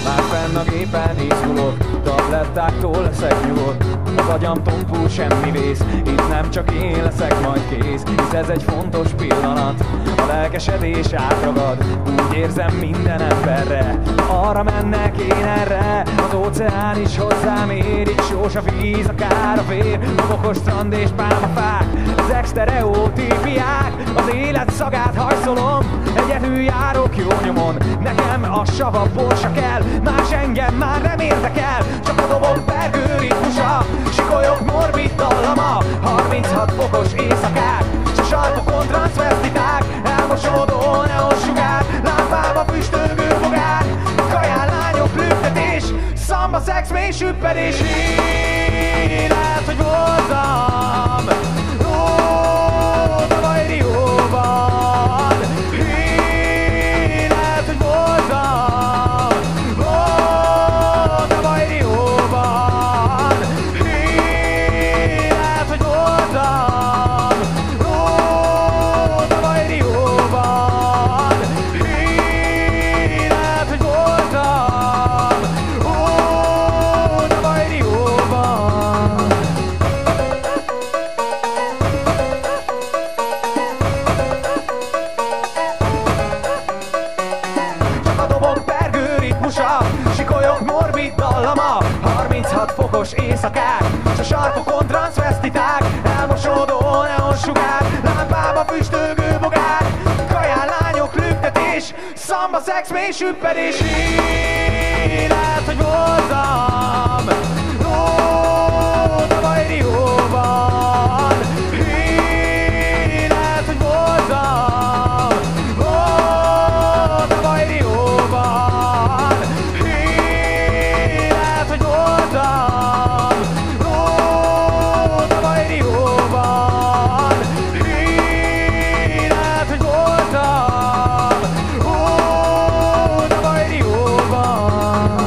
Már fenn a gépen izgulok, tablettáktól leszek nyugodt. Az agyam tompul, semmi vész, itt nem csak én leszek majd kész. Hisz ez egy fontos pillanat, a lelkesedés átragad. Úgy érzem minden emberre, arra mennek én erre. Az óceán is hozzám ér, itt sós a víz, akár a vér. Homokos strand és pálmafák, ezek sztereotípiák. Az élet szagát hajszolom, egyedül járok jó nyomon. Nekem a sava borsa kell, más engem már nem érdekel. Csak a dobog pergő ritmusa, sikolyok morbid dallama. 36 fokos éjszakák, s a sarkokon transzvesztiták. Elmosódó neonsugár, lámpába füstölgő bogár. Kaján lányok lüktetés, szamba, szex, mély süppedés. Élet, hogy voltam tavaly Rióban. Élet, hogy voltam tavaly Rióban. Élet, hogy voltam tavaly Rióban. Élet, hogy voltam tavaly Rióban. Csak a dobog pergő ritmusa, sikolyok morbid dallama. 36 fokos éjszakák, s a sarkokon transzvesztiták. Elmosódó neonsugár, lámpába füstölgő bogár. Kaján lányok lüktetés, szamba, szex, mély süppedés. Élet, hogy voltam tavaly Rióban. Élet, hogy voltam tavaly Rióban. Élet, hogy voltam tavaly Rióban. Élet, hogy voltam tavaly Rióban.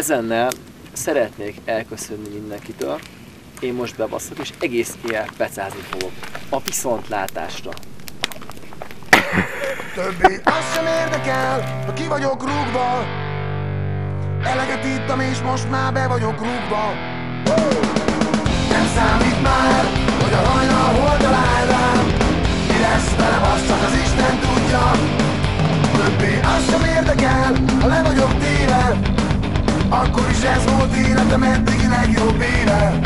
Ezennel szeretnék elköszönni mindenkitől. Én most bebaszok, és egész éjjel pecázni fogok. A viszontlátásra. Többé az sem érdekel, ha ki vagyok rúgva. Eleget ittam és most már be vagyok rúgva. Nem számít már, hogy a hajnal hol talál rám. Mi lesz velem, azt csak az Isten tudja. Többé az sem érdekel, ha le vagyok téve. Akkor is ez volt életem eddigi legjobb éve.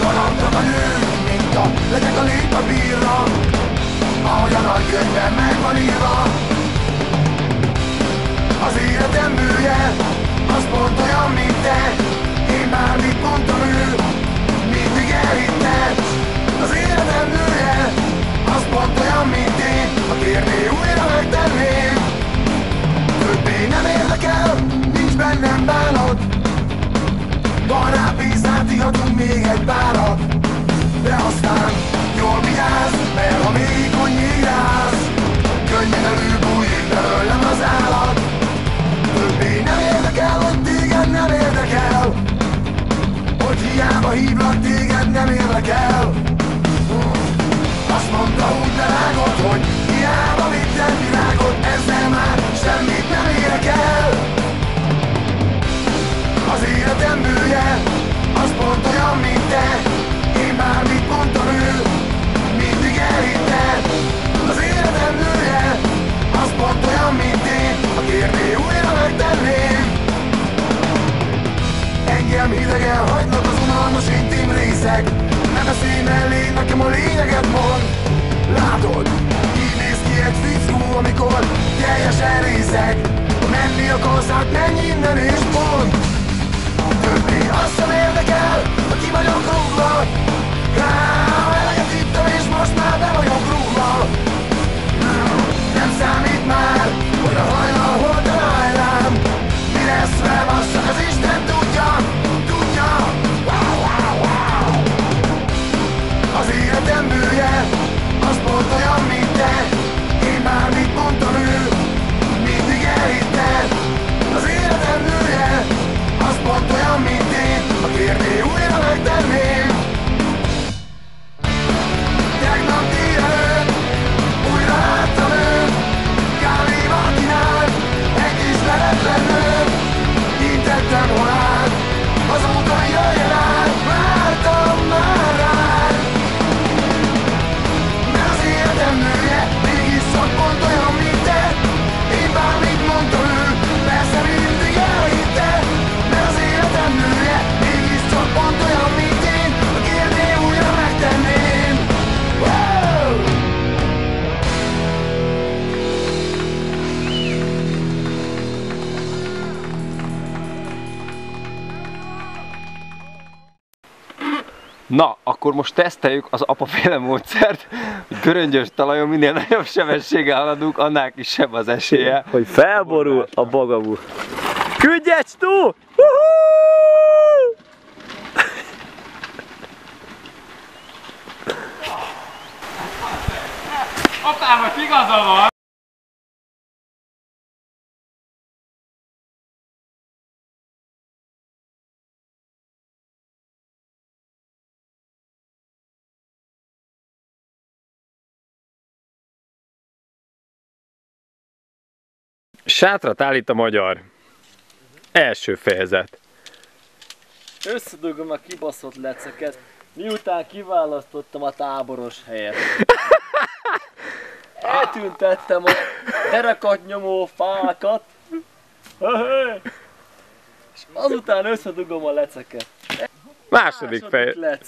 Ragadtak a nők, mint a legyek a létpapírra. Ahogy a nagy könyvben meg van írva. Az életem bője, az pont olyan, mint te. Én bármit mondtam, ő mindig elhitte. Az életem bője, az pont olyan, mint én. Ha kérné, újra megtenném. Többé nem érdekel, nincs bennem bánat. Van rá pénzát, ihatunk még egy párat. De aztán jól vigyázz, mert ha még konnyi rász, könnyen előbújik belőlem az állat. Többé nem érdekel, hogy téged nem érdekel, hogy hiába hívlak, téged nem érdekel. Azt mondta úgy bevágott, hogy hiába vittem világot, ezzel már semmit nem érek el. Az életem bője, az pont olyan, mint te. Én bármit mondtam, ő mindig elhitte. Az életem bője, az pont olyan, mint én. Ha kérné, újra megtenném. Engem hidegen hagynak az unalmas intim részek. Ne beszélj mellé, nekem a lényeget mond. Látod, így néz ki egy fickó, amikor teljesen részeg. Ha menni akarsz, hát menj innen és pont. Többé azt sem érdekel, hogy ki vagyok rúgva. Eleget ittam és most már be vagyok rúgva. Nem számít már, hogy a hajnal hol talál rám. Mi lesz velem, azt csak az Isten tudja, tudja. Az életem bője, az pont olyan, mint te. Én bármit mondtam, ő mindig elhitte. Az életem bője, az pont olyan, mint én. Ha kérné, újra megtenném. Tegnap délelőtt újra láttam őt, kávéval kínált, egy kis leletlen nőt. Intettem halált, azóta jöjjön át, vártam már rád. Mert az életem nője, mégis csak pont olyan, mint te. Én bármit mondtam, ő persze mindig elhitte. Mert az életem nője, mégis csak pont olyan, mint én. Ha kérné, újra megtenném. Wow! Na, akkor most teszteljük az apaféle módszert, hogy göröngyös talajon minél nagyobb sebességgel haladunk, annál kisebb az esélye, Hogy felborul a bagabú. Küldj egy stú! Apámat igaza van! Sátrat állít a magyar. Első fejezet. Összedugom a kibaszott leceket, miután kiválasztottam a táboros helyet. Eltüntettem a derakat nyomó fákat, és azután összedugom a leceket. Második fejezet. Lec.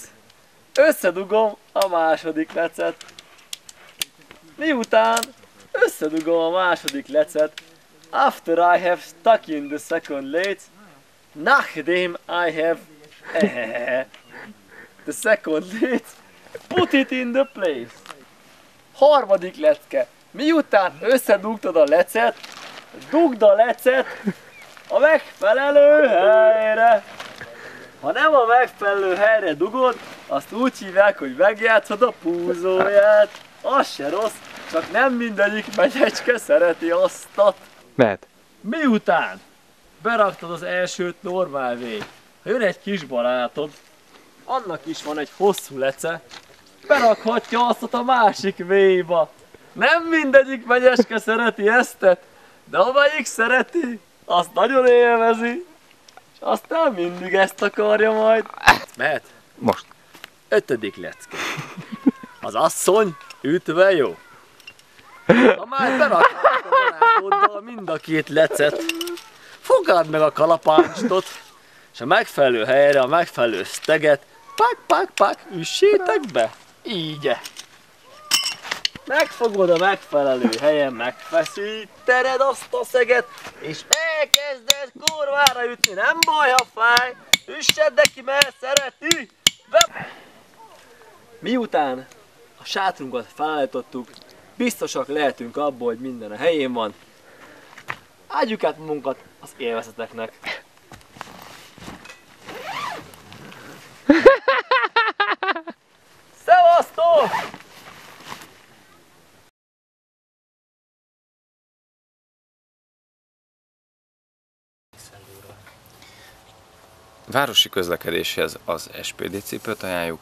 Összedugom a második lecet. Miután összedugom a második lecet, after I have stuck in the second lathe, nachdem I have the second lathe, put it in the place. Harmadik lecke. Miután összedugtad a lecet, dugd a lecet a megfelelő helyre. Ha nem a megfelelő helyre dugod, azt úgy hívják, hogy megjátszod a púzóját. Az se rossz, csak nem mindegyik menyecske szereti aztat. Mehet. Miután beraktad az elsőt normál vég. Ha jön egy kis barátod, annak is van egy hosszú lece, berakhatja azt a másik véjba. Nem mindegyik megyeske szereti eztet, de amelyik szereti, azt nagyon élvezi, és aztán mindig ezt akarja majd. Mehet? Most. 5. lecke. Az asszony ütve jó. Ha már beraktad a barátoddal mind a két lecet, fogáld meg a kalapácsot, és a megfelelő helyre a megfelelő szteget, pak, üssétek be. Így. Megfogod a megfelelő helyen, megfeszítened azt a szeget, és elkezded kurvára ütni, nem baj, ha fáj, üssed neki, mert szereti. Miután a sátrunkat felállítottuk, biztosak lehetünk abból, hogy minden a helyén van. Adjuk át magunkat az élvezeteknek. Szevasztok! Városi közlekedéshez az SPD cipőt ajánljuk,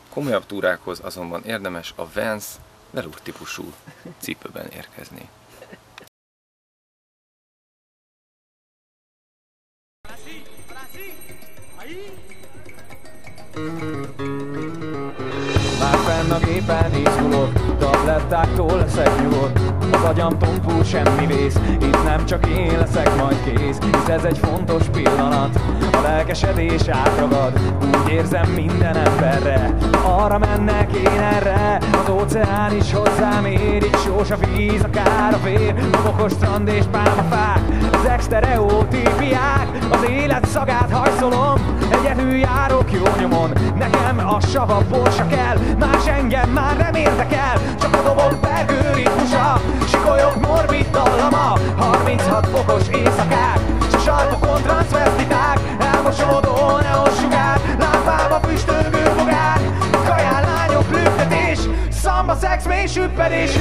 komolyabb túrákhoz azonban érdemes a Vans Velour típusú cipőben érkezni. Már fenn a gépen izgulok, tablettáktól leszek nyugodt. Az agyam tompul, semmi vész, itt nem csak én leszek majd kész. Hisz ez egy fontos pillanat, a lelkesedés átragad. Úgy érzem minden emberre, arra mennek én erre. Az óceán is hozzám ér, itt sós a víz, akár a vér. Homokos strand és pálmafák, ezek sztereotípiák. Az élet szagát hajszolom, egyedül járok jó nyomon. Nekem a sava borsa kell, más engem már nem érdekel. Csak a dobog bergő ritmusa, sikolyog morbid dallama. 36 fokos éjszakák, s a sarkokon transzvestiták. Elmosódó neonsugár, lámpába füstölgő bogár. Kaján lányok lüktetés, szamba, szex, mély süppedés.